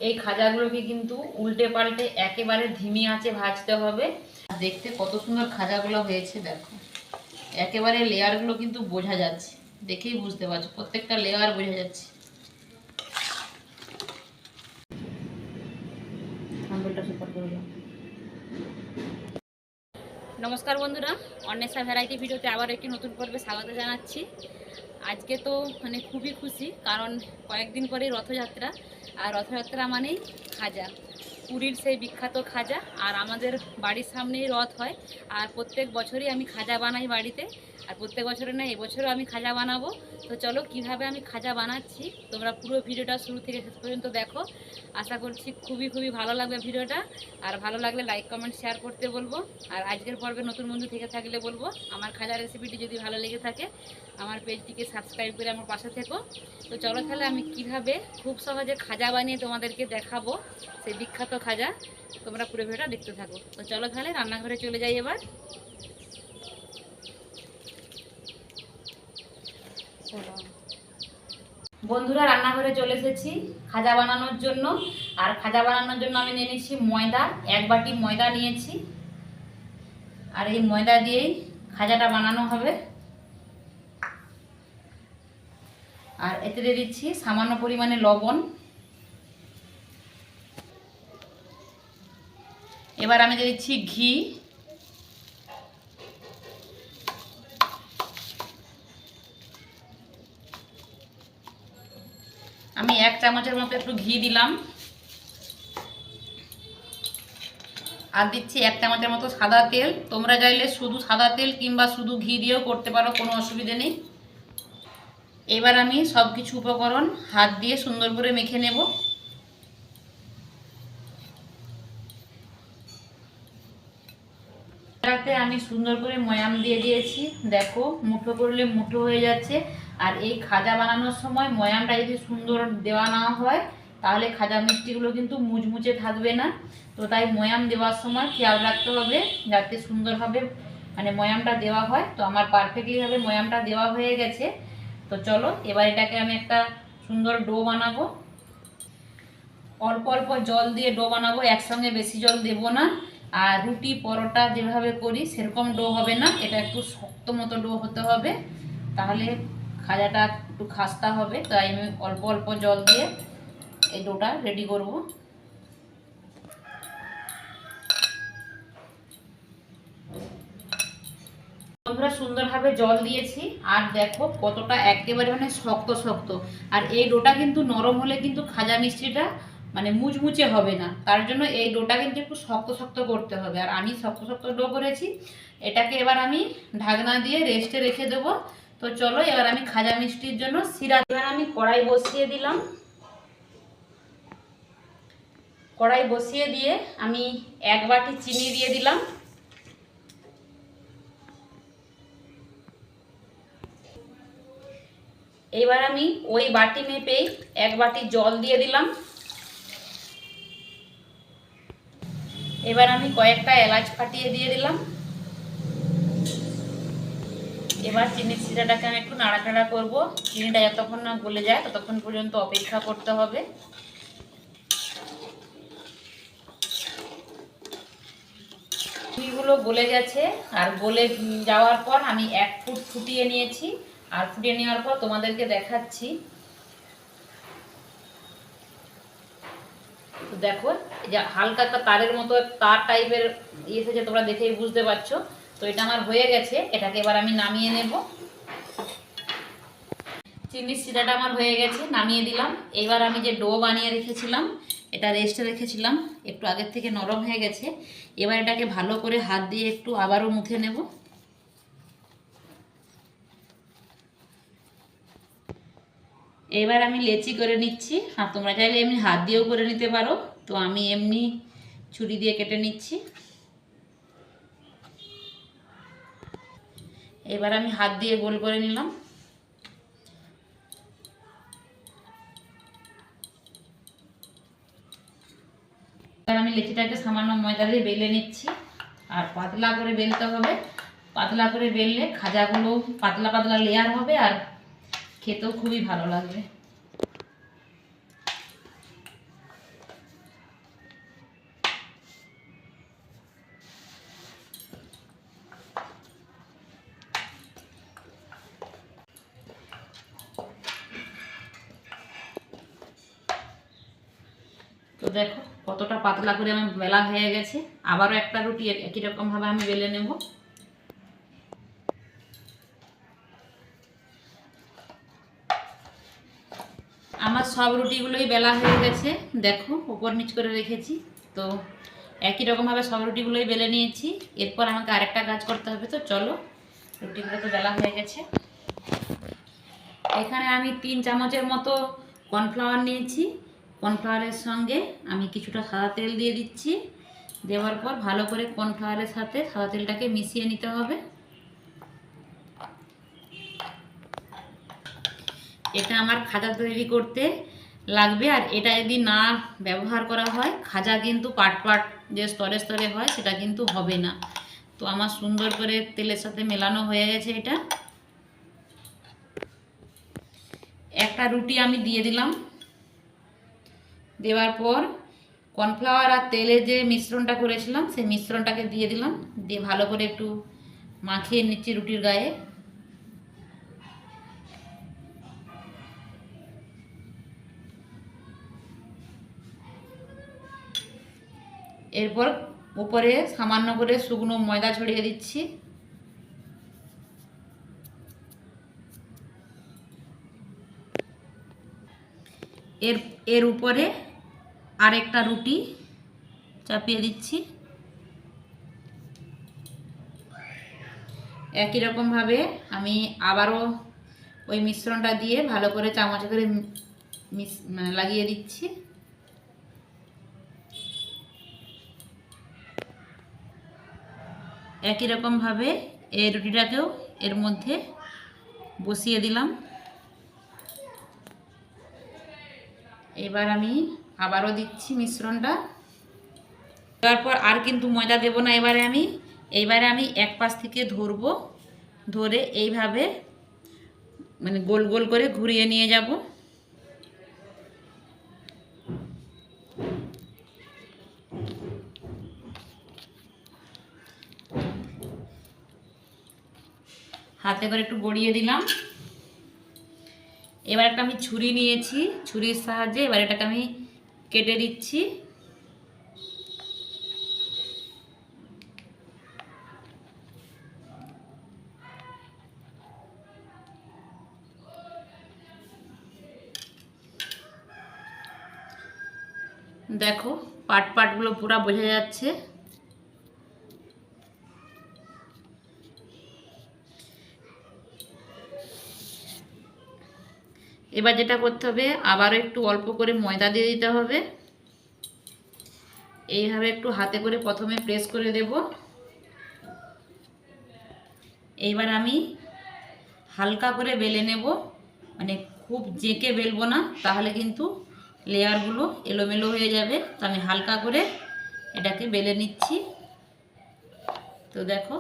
এই খাজাগুলোকে কিন্তু উল্টে পাল্টে একেবারে ধিমি আঁচে ভাজতে হবে। দেখতে কত সুন্দর খাজাগুলো হয়েছে দেখো, একেবারে লেয়ারগুলো কিন্তু বোঝা যাচ্ছে, দেখেই বুঝতে পারছো প্রত্যেকটা লেয়ার বোঝা যাচ্ছে। নমস্কার বন্ধুরা, অন্বেষা ভ্যারাইটি ভিডিওতে আবার একটি নতুন পর্বে স্বাগত জানাচ্ছি। আজকে তো মানে খুবই খুশি, কারণ কয়েকদিন পরেই রথযাত্রা, আর রথযাত্রা মানেই খাজা, পুরীর সেই বিখ্যাত খাজা। আর আমাদের বাড়ির সামনেই রথ হয়, আর প্রত্যেক বছরই আমি খাজা বানাই বাড়িতে, আর প্রত্যেক বছরে না এবছরও আমি খাজা বানাবো। তো চলো কিভাবে আমি খাজা বানাচ্ছি তোমরা পুরো ভিডিওটা শুরু থেকে শেষ পর্যন্ত দেখো। আশা করছি খুবই ভালো লাগবে ভিডিওটা, আর ভালো লাগলে লাইক কমেন্ট শেয়ার করতে বলবো। আর আজকের পর্বে নতুন বন্ধু থেকে থাকলে বলবো আমার খাজা রেসিপিটি যদি ভালো লেগে থাকে আমার পেজটিকে সাবস্ক্রাইব করে আমার পাশে থেকো। তো চলো তাহলে আমি কিভাবে খুব সহজে খাজা বানিয়ে তোমাদেরকে দেখাবো, সেই বিখ্যাত খাজা, তোমরা পুরো ভিডিওটা দেখতে থাকো। তো চলো তাহলে রান্নাঘরে চলে যাই এবার। বন্ধুরা, রান্নাঘরে চলে এসেছি খাজা বানানোর জন্য। আর খাজা বানানোর জন্য আমি নিয়ে নিচ্ছি ময়দা, 1 বাটি ময়দা নিয়েছি। আর এই ময়দা দিয়েই খাজাটা বানানো হবে। আর এতে দিয়ে দিচ্ছি সামান্য পরিমাণে লবণ। এবার আমি দিয়ে দিচ্ছি ঘি। আমি 1 চামচের মতো একটু ঘি দিলাম। আর দিচ্ছি 1 চামচের মতো সাদা তেল। তোমরা চাইলে শুধু সাদা তেল কিংবা শুধু ঘি দিয়েও করতে পারো, কোনো অসুবিধে নেই। এবার আমি সব কিছু উপকরণ হাত দিয়ে সুন্দর করে মেখে নেব। এটাতে আমি সুন্দর করে ময়াম দিয়ে দিয়েছি, দেখো মুঠো করলে মুঠো হয়ে যাচ্ছে। আর এই খাজা বানানোর সময় ময়ামটা যদি সুন্দর দেওয়া না হয় তাহলে খাজা মিষ্টিগুলো কিন্তু মুচমুচে থাকবে না। তো তাই ময়াম দেওয়ার সময় খেয়াল রাখতে হবে যাতে সুন্দরভাবে মানে ময়ামটা দেওয়া হয়। তো আমার পারফেক্টলিভাবে ময়ামটা দেওয়া হয়ে গেছে। তো চলো এবার এটাকে আমি একটা সুন্দর ডো বানাবো। অল্প অল্প জল দিয়ে ডো বানাবো, একসঙ্গে বেশি জল দেব না। আর রুটি পরোটা যেভাবে করি সেরকম ডো হবে না, এটা একটু শক্ত মতো ডো হতে হবে, তাহলে খাজাটা একটু খাস্তা হবে। তাই আমি অল্প অল্প জল দিয়ে এই ডোটা রেডি করব। বন্ধুরা, সুন্দরভাবে জল দিয়েছি আর দেখো কতটা একেবারে মানে শক্ত শক্ত। আর এই ডোটা কিন্তু নরম হলে কিন্তু খাজা মিষ্টিটা মানে মুচমুচে হবে না, তার জন্য এই ডোটা কিন্তু একটু শক্ত শক্ত করতে হবে। আর আমি শক্ত শক্ত ডো করেছি, এটাকে এবার আমি ঢাকনা দিয়ে রেস্টে রেখে দেবো। তো চলো এবার আমি খাজা মিষ্টির জন্য সিরা, এবার আমি কড়াই বসিয়ে দিলাম। কড়াই বসিয়ে দিয়ে আমি 1 বাটি চিনি দিয়ে দিলাম। এবার আমি ওই বাটি মেপেই 1 বাটি জল দিয়ে দিলাম। এবার আমি কয়েকটা এলাচ ফাটিয়ে দিয়ে দিলাম। এবার চিনির শিরাটাকে আমি একটু নাড়াচাড়া করব। চিনিটা যতক্ষণ না গলে যায় ততক্ষণ পর্যন্ত অপেক্ষা করতে হবে। চিনিগুলো গলে গেছে, আর গলে যাওয়ার পর আমি 1 ফুট ফুটিয়ে নিয়েছি। আর ফুটিয়ে নেওয়ার পর তোমাদেরকে দেখাচ্ছি। তো দেখো যে হালকা একটা তারের মতো তার টাইপের এসেছে, তোমরা দেখেই বুঝতে পারছো। তো এটা আমার হয়ে গেছে, এটাকে এবার আমি নামিয়ে নেব। চিনির শিরাটা আমার হয়ে গেছে, নামিয়ে দিলাম। এবার আমি যে ডো বানিয়ে রেখেছিলাম, এটা রেস্টে রেখেছিলাম, একটু আগের থেকে নরম হয়ে গেছে। এবার এটাকে ভালো করে হাত দিয়ে একটু আবারও মুথে নেব। এবার আমি লেচি করে নিচ্ছি, আর তোমরা চাইলে এমনি হাত দিয়েও করে নিতে পারো। তো আমি এমনি ছুরি দিয়ে কেটে নিচ্ছি। এবার আমি হাত দিয়ে গোল করে নিলাম। এবার আমি লেচিটাকে সামান্য ময়দা দিয়ে বেলে নিচ্ছি। আর পাতলা করে বেলতে হবে, পাতলা করে বেললে খাজাগুলো পাতলা পাতলা লেয়ার হবে আর খেতেও খুবই ভালো লাগবে। দেখো কতটা পাতলা করে আমার বেলা হয়ে গেছে। আবারও একটা রুটি একই রকমভাবে আমি বেলে নেব। আমার সব রুটিগুলোই বেলা হয়ে গেছে, দেখো উপর নিচ করে রেখেছি। তো একই রকমভাবে সব রুটিগুলোই বেলে নিয়েছি। এরপর আমাকে আরেকটা কাজ করতে হবে। তো চলো, রুটিগুলো তো বেলা হয়ে গেছে। এখানে আমি 3 চামচের মতো কর্নফ্লাওয়ার নিয়েছি। কর্নফ্লাওয়ারের সঙ্গে আমি কিছুটা সাদা তেল দিয়ে দিচ্ছি। দেওয়ার পর ভালো করে কর্নফ্লাওয়ারের সাথে সাদা তেলটাকে মিশিয়ে নিতে হবে। এটা আমার খাজা তৈরি করতে লাগবে। আর এটা যদি না ব্যবহার করা হয়, খাজা কিন্তু পাট পাট যে স্তরে স্তরে হয় সেটা কিন্তু হবে না। তো আমার সুন্দর করে তেলের সাথে মেলানো হয়ে গেছে। এটা একটা রুটি আমি দিয়ে দিলাম। দেওয়ার পর কর্নফ্লাওয়ার আর তেলে যে মিশ্রণটা করেছিলাম সেই মিশ্রণটাকে দিয়ে দিলাম। দিয়ে ভালো করে একটু মাখিয়ে নিচ্ছি রুটির গায়ে। এরপর উপরে সামান্য করে শুকনো ময়দা ছড়িয়ে দিচ্ছি। এর উপরে আরেকটা রুটি চাপিয়ে দিচ্ছি। একই রকমভাবে আমি আবারও ওই মিশ্রণটা দিয়ে ভালো করে চামচে করে লাগিয়ে দিচ্ছি। একই রকমভাবে এই রুটিটাকেও এর মধ্যে বসিয়ে দিলাম। এবার আমি আবারও দিচ্ছি মিশ্রণটা। তারপর আর কিন্তু ময়দা দেব না। এইবারে আমি এক পাশ থেকে ধরবো, ধরে এইভাবে মানে গোল গোল করে ঘুরিয়ে নিয়ে যাব। হাতে করে একটু গড়িয়ে দিলাম। এবার একটা আমি ছুরি নিয়েছি, ছুরির সাহায্যে এবার এটাকে আমি কেটে দিচ্ছি। দেখো পাটগুলো পুরো বোঝা যাচ্ছে। এবার যেটা করতে হবে, আবারও একটু অল্প করে ময়দা দিয়ে দিতে হবে। এইভাবে একটু হাতে করে প্রথমে প্রেস করে দেব। এইবার আমি হালকা করে বেলে নেব, মানে খুব জেঁকে বেলবো না, তাহলে কিন্তু লেয়ারগুলো এলোমেলো হয়ে যাবে। তো আমি হালকা করে এটাকে বেলে নিচ্ছি। তো দেখো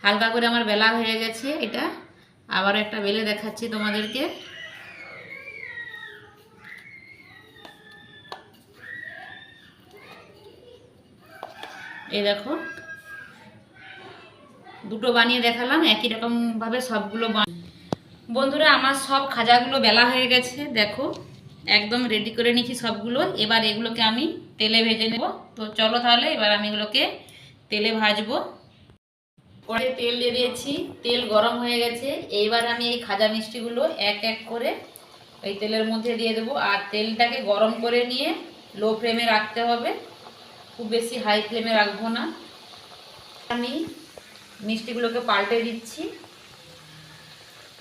হালকা করে আমার বেলা হয়ে গেছে। এটা আবার একটা বেলে দেখাচ্ছি তোমাদেরকে। এই দেখো দুটো বানিয়ে দেখালাম, একই রকম ভাবে সবগুলো। বন্ধুরা আমার সব খাজাগুলো বেলা হয়ে গেছে, দেখো একদম রেডি করে নিয়েছি সবগুলো। এবার এগুলোকে আমি তেলে ভেজে নেব। তো চলো তাহলে এবার আমি এগুলোকে তেলে ভাজবো। পরে তেল দিয়ে দিয়েছি, তেল গরম হয়ে গেছে। এইবার আমি এই খাজা মিষ্টিগুলো এক এক করে এই তেলের মধ্যে দিয়ে দেবো। আর তেলটাকে গরম করে নিয়ে লো ফ্লেমে রাখতে হবে, খুব বেশি হাই ফ্লেমে রাখবো না। আমি মিষ্টিগুলোকে পাল্টে দিচ্ছি।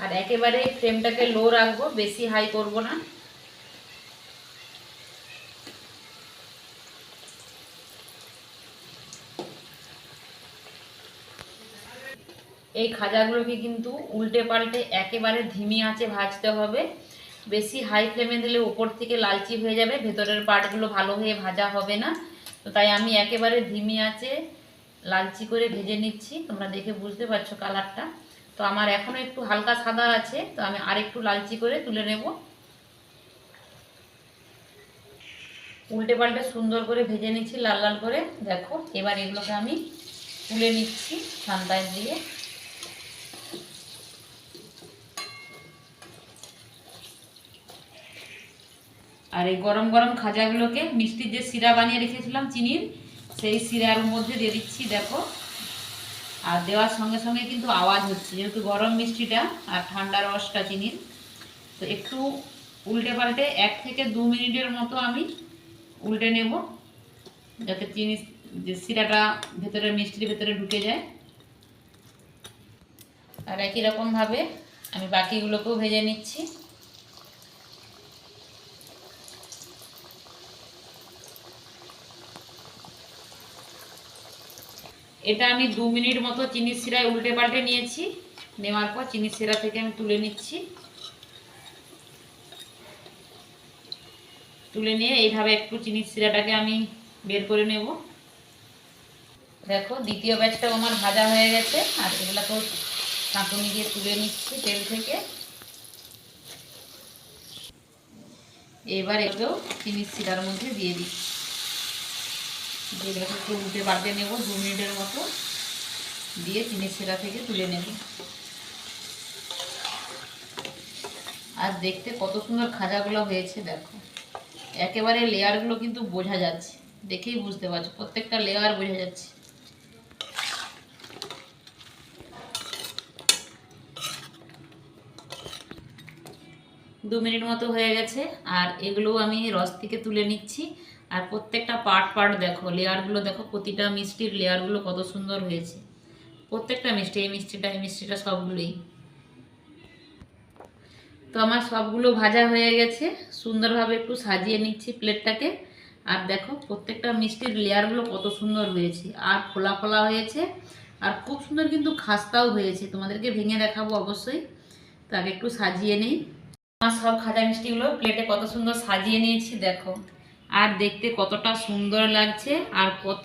আর একেবারে ফ্লেমটাকে লো রাখবো, বেশি হাই করব না। এই খাজাগুলোকে কিন্তু উল্টে পাল্টে একেবারে ধিমি আঁচে ভাজতে হবে। বেশি হাই ফ্লেমে দিলে উপর থেকে লালচি হয়ে যাবে, ভেতরের পার্টগুলো ভালো হয়ে ভাজা হবে না। তো তাই আমি একেবারে ধিমি আঁচে লালচি করে ভেজে নিচ্ছি। তোমরা দেখে বুঝতে পারছো কালারটা। তো আমার এখনও একটু হালকা সাদা আছে, তো আমি আর একটু লালচি করে তুলে নেব। উল্টে পাল্টে সুন্দর করে ভেজে নিচ্ছি লাল লাল করে। দেখো এবার এগুলোকে আমি তুলে নিচ্ছি ঠান্ডায় দিয়ে। আর এই গরম গরম খাজাগুলোকে মিষ্টির যে শিরা বানিয়ে রেখেছিলাম চিনির, সেই শিরার মধ্যে দিয়ে দিচ্ছি দেখো। আর দেওয়ার সঙ্গে সঙ্গে কিন্তু আওয়াজ হচ্ছে, যেহেতু গরম মিষ্টিটা আর ঠান্ডা রসটা চিনির। তো একটু উল্টে পাল্টে 1 থেকে 2 মিনিটের মতো আমি উল্টে নেব, যাতে চিনি যে শিরাটা ভেতরে মিষ্টির ভেতরে ঢুকে যায়। আর একই রকমভাবে আমি বাকিগুলোকেও ভেজে নিচ্ছি। এটা আমি 2 মিনিট মতো চিনির শিরায় উল্টে পাল্টে নিয়েছি। নেওয়ার পর চিনির শিরা থেকে আমি তুলে নিচ্ছি। তুলে নিয়ে এইভাবে একটু চিনির শিরাটাকে আমি বের করে নেব। দেখো দ্বিতীয় ব্যাচটাও আমার ভাজা হয়ে গেছে, আর এগুলোকেও চাটুনি দিয়ে তুলে নিচ্ছি তেল থেকে। এবার এগুলো চিনির শিরার মধ্যে দিয়ে দিচ্ছি, দিয়ে একটু উল্টে পাল্টে নেব 2 মিনিটের মতো, দিয়ে চিনির শিরা থেকে তুলে নেব। আর দেখতে কত সুন্দর খাজাগুলো হয়েছে দেখো, একেবারে লেয়ারগুলো কিন্তু বোঝা যাচ্ছে, দেখেই বুঝতে পারছো প্রত্যেকটা লেয়ার বোঝা যাচ্ছে। দু মিনিট মতো হয়ে গেছে, আর এগুলো আমি রস থেকে তুলে নিচ্ছি। আর প্রত্যেকটা পার্ট পার্ট দেখো, লেয়ারগুলো দেখো, প্রতিটা মিষ্টির লেয়ারগুলো কত সুন্দর হয়েছে। প্রত্যেকটা মিষ্টি, এই মিষ্টিটা সবগুলোই। তো আমার সবগুলো ভাজা হয়ে গেছে, সুন্দরভাবে একটু সাজিয়ে নিচ্ছি প্লেটটাকে। আর দেখো প্রত্যেকটা মিষ্টির লেয়ারগুলো কত সুন্দর হয়েছে, আর ফোলা ফোলা হয়েছে, আর খুব সুন্দর কিন্তু খাস্তাও হয়েছে। তোমাদেরকে ভেঙে দেখাবো অবশ্যই। তো আগে একটু সাজিয়ে নেই। আমার সব খাজা মিষ্টিগুলো প্লেটে কত সুন্দর সাজিয়ে নিয়েছি দেখো, আর দেখতে কতটা সুন্দর লাগছে, আর কত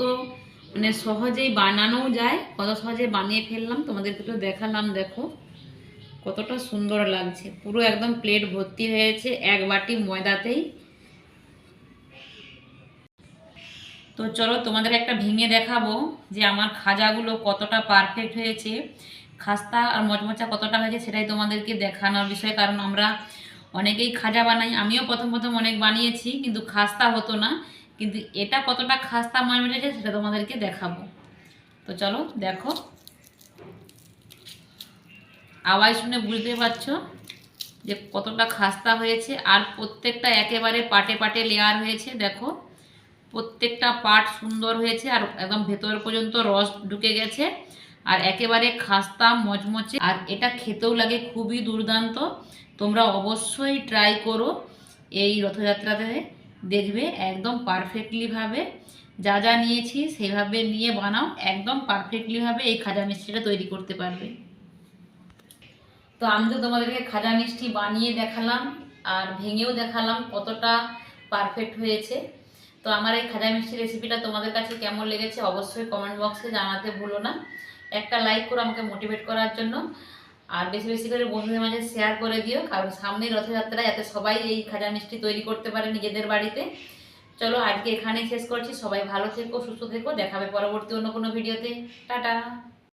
মানে সহজেই বানানোও যায়, কত সহজে বানিয়ে ফেললাম, তোমাদেরকে তো দেখালাম। দেখো কতটা সুন্দর লাগছে, পুরো একদম প্লেট ভর্তি হয়েছে এক বাটি ময়দাতেই। তো চলো তোমাদের একটা ভেঙে দেখাবো যে আমার খাজাগুলো কতটা পারফেক্ট হয়েছে, খাস্তা আর মচমচা কতটা হয়েছে, সেটাই তোমাদেরকে দেখানোর বিষয়। কারণ আমরা অনেকেই খাজা বানাই, আমিও প্রথম প্রথম অনেক বানিয়েছি, কিন্তু খাস্তা হতো না। কিন্তু এটা কতটা খাস্তা মচমচেছে সেটা তোমাদেরকে দেখাবো। তো চলো দেখো, আওয়াজ শুনে বুঝতে পারছো যে কতটা খাস্তা হয়েছে, আর প্রত্যেকটা একেবারে পাটে পাটে লেয়ার হয়েছে। দেখো প্রত্যেকটা পার্ট সুন্দর হয়েছে, আর একদম ভেতর পর্যন্ত রস ঢুকে গেছে, আর একেবারে খাস্তা মচমচে, আর এটা খেতেও লাগে খুবই দুর্দান্ত। তোমরা অবশ্যই ট্রাই করো এই রথযাত্রাতে, দেখবে একদম পারফেক্টলিভাবে যা যা নিয়েছি সেভাবে নিয়ে বানাও, একদম পারফেক্টলিভাবে এই খাজা মিষ্টিটা তৈরি করতে পারবে। তো আমি তো তোমাদেরকে খাজা মিষ্টি বানিয়ে দেখালাম, আর ভেঙেও দেখালাম কতটা পারফেক্ট হয়েছে। তো আমার এই খাজা মিষ্টি রেসিপিটা তোমাদের কাছে কেমন লেগেছে অবশ্যই কমেন্ট বক্সে জানাতে ভুলো না। একটা লাইক করো আমাকে মোটিভেট করার জন্য, আর বেশি বেশি করে বন্ধুদের মাঝে শেয়ার করে দিও, কারণ সামনেই রথযাত্রা, যাতে সবাই এই খাজা মিষ্টি তৈরি করতে পারে নিজেদের বাড়িতে। চলো আজকে এখানেই শেষ করছি, সবাই ভালো থেকো, সুস্থ থেকো, দেখাবে পরবর্তী অন্য কোনো ভিডিওতে। টাটা।